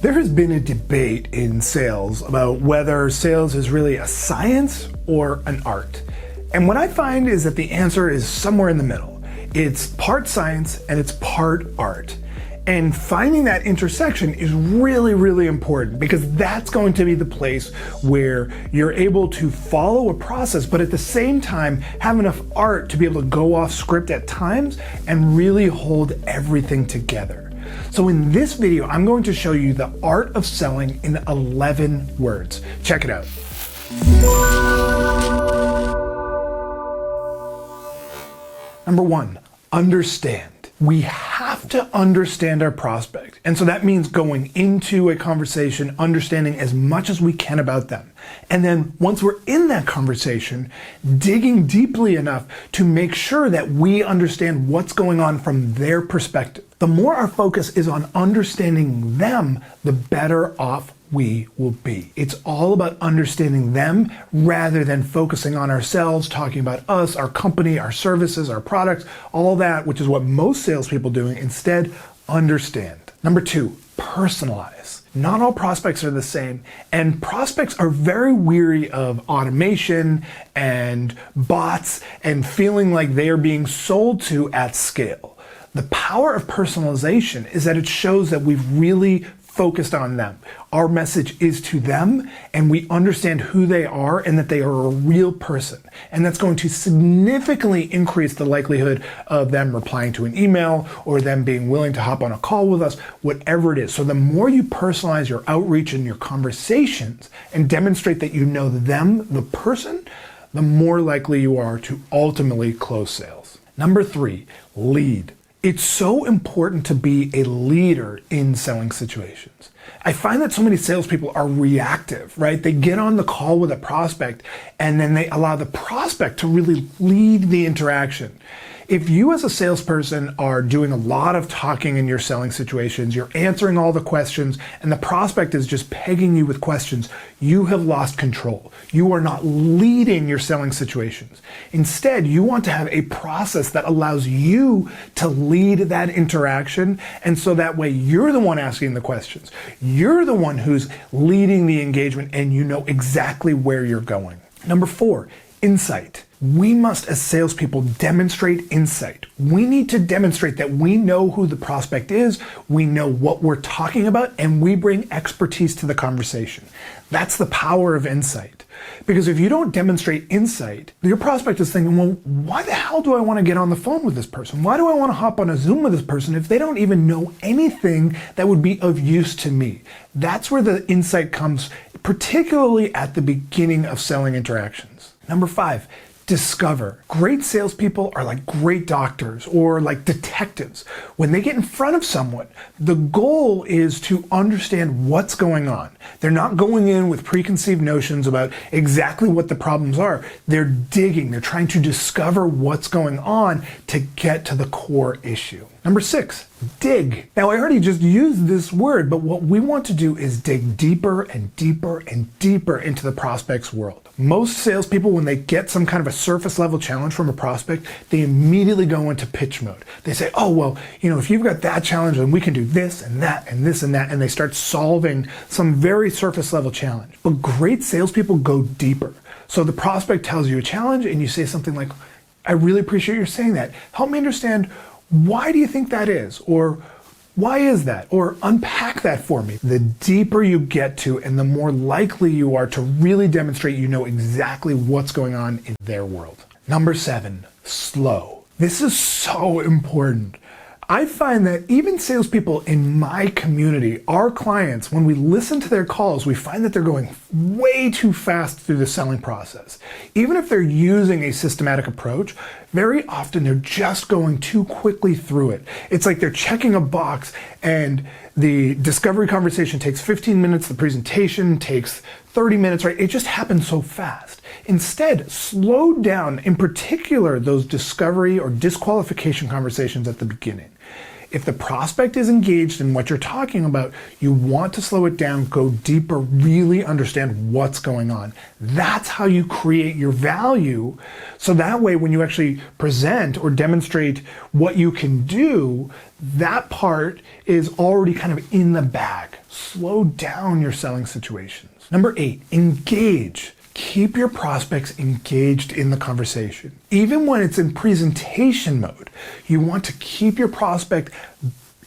There has been a debate in sales about whether sales is really a science or an art. And what I find is that the answer is somewhere in the middle. It's part science and it's part art. And finding that intersection is really, really important because that's going to be the place where you're able to follow a process, but at the same time have enough art to be able to go off script at times and really hold everything together. So in this video, I'm going to show you the art of selling in 11 words. Check it out. Number one, understand. We have to understand our prospect. And so that means going into a conversation, understanding as much as we can about them. And then once we're in that conversation, digging deeply enough to make sure that we understand what's going on from their perspective. The more our focus is on understanding them, the better off we will be. It's all about understanding them rather than focusing on ourselves, talking about us, our company, our services, our products, all that, which is what most salespeople do. Instead, understand. Number two, personalize. Not all prospects are the same, and prospects are very weary of automation and bots and feeling like they are being sold to at scale. The power of personalization is that it shows that we've really focused on them. Our message is to them and we understand who they are and that they are a real person. And that's going to significantly increase the likelihood of them replying to an email or them being willing to hop on a call with us, whatever it is. So the more you personalize your outreach and your conversations and demonstrate that you know them, the person, the more likely you are to ultimately close sales. Number three, lead. It's so important to be a leader in selling situations. I find that so many salespeople are reactive, right? They get on the call with a prospect and then they allow the prospect to really lead the interaction. If you as a salesperson are doing a lot of talking in your selling situations, you're answering all the questions, and the prospect is just pegging you with questions, you have lost control. You are not leading your selling situations. Instead, you want to have a process that allows you to lead that interaction, and so that way you're the one asking the questions. You're the one who's leading the engagement, and you know exactly where you're going. Number four, insight. We must, as salespeople, demonstrate insight. We need to demonstrate that we know who the prospect is, we know what we're talking about, and we bring expertise to the conversation. That's the power of insight. Because if you don't demonstrate insight, your prospect is thinking, well, why the hell do I want to get on the phone with this person? Why do I want to hop on a Zoom with this person if they don't even know anything that would be of use to me? That's where the insight comes, particularly at the beginning of selling interactions. Number five, discover. Great salespeople are like great doctors or like detectives. When they get in front of someone, the goal is to understand what's going on. They're not going in with preconceived notions about exactly what the problems are. They're digging. They're trying to discover what's going on to get to the core issue. Number six, dig. Now, I already just used this word, but what we want to do is dig deeper and deeper and deeper into the prospect's world. Most salespeople, when they get some kind of a surface level challenge from a prospect, they immediately go into pitch mode. They say, oh, well, if you've got that challenge, then we can do this and that and this and that. And they start solving some very surface level challenge. But great salespeople go deeper. So the prospect tells you a challenge and you say something like, I really appreciate you saying that. Help me understand, why do you think that is? Or why is that? Or unpack that for me. The deeper you get to and the more likely you are to really demonstrate you know exactly what's going on in their world. Number seven, slow. This is so important. I find that even salespeople in my community, our clients, when we listen to their calls, we find that they're going way too fast through the selling process. Even if they're using a systematic approach, very often they're just going too quickly through it. It's like they're checking a box and the discovery conversation takes 15 minutes, the presentation takes 30 minutes, right? It just happens so fast. Instead, slow down, in particular, those discovery or disqualification conversations at the beginning. If the prospect is engaged in what you're talking about, you want to slow it down, go deeper, really understand what's going on. That's how you create your value. So that way, when you actually present or demonstrate what you can do, that part is already kind of in the bag. Slow down your selling situations. Number 8, engage. Keep your prospects engaged in the conversation. Even when it's in presentation mode, you want to keep your prospect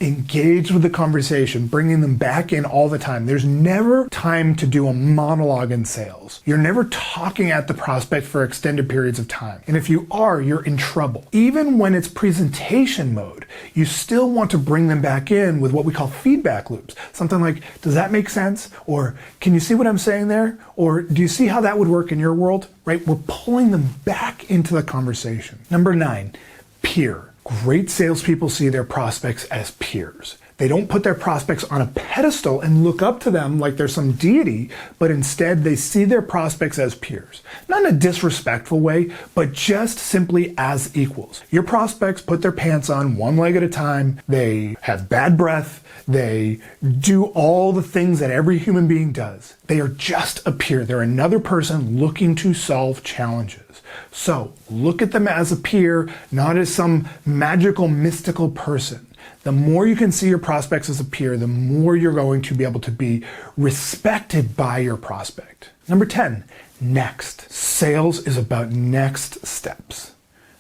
engaged with the conversation, bringing them back in all the time. There's never time to do a monologue in sales. You're never talking at the prospect for extended periods of time. And if you are, you're in trouble. Even when it's presentation mode, you still want to bring them back in with what we call feedback loops. Something like, does that make sense? Or can you see what I'm saying there? Or do you see how that would work in your world? Right? We're pulling them back into the conversation. Number 9, peer. Great salespeople see their prospects as peers. They don't put their prospects on a pedestal and look up to them like they're some deity, but instead they see their prospects as peers. Not in a disrespectful way, but just simply as equals. Your prospects put their pants on one leg at a time. They have bad breath. They do all the things that every human being does. They are just a peer. They're another person looking to solve challenges. So look at them as a peer, not as some magical, mystical person. The more you can see your prospects as a peer, the more you're going to be able to be respected by your prospect. Number 10, next. Sales is about next steps.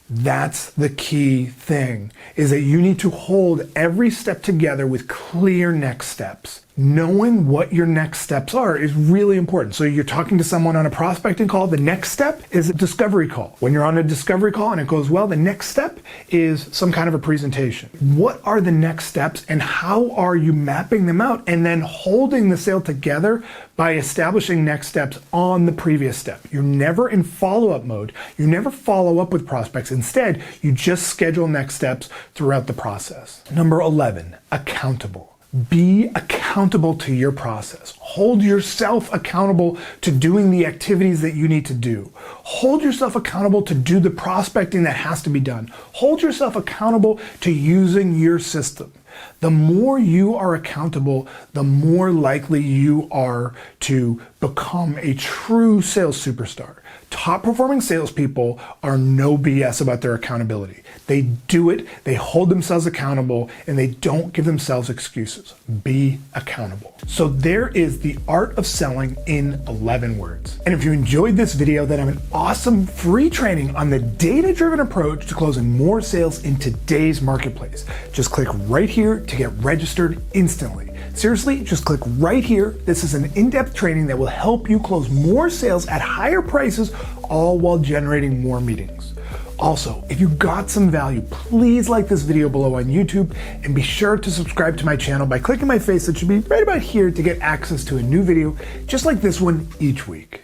That's the key thing, is that you need to hold every step together with clear next steps. Knowing what your next steps are is really important. So you're talking to someone on a prospecting call, the next step is a discovery call. When you're on a discovery call and it goes well, the next step is some kind of a presentation. What are the next steps and how are you mapping them out and then holding the sale together by establishing next steps on the previous step? You're never in follow-up mode. You never follow up with prospects. Instead, you just schedule next steps throughout the process. Number 11, accountable. Be accountable to your process. Hold yourself accountable to doing the activities that you need to do. Hold yourself accountable to do the prospecting that has to be done. Hold yourself accountable to using your system. The more you are accountable, the more likely you are to become a true sales superstar. Top performing salespeople are no BS about their accountability. They do it, they hold themselves accountable, and they don't give themselves excuses. Be accountable. So there is the art of selling in 11 words. And if you enjoyed this video, then I have an awesome free training on the data-driven approach to closing more sales in today's marketplace. Just click right here to get registered instantly. Seriously, just click right here. This is an in-depth training that will help you close more sales at higher prices, all while generating more meetings. Also, if you got some value, please like this video below on YouTube and be sure to subscribe to my channel by clicking my face that should be right about here to get access to a new video just like this one each week.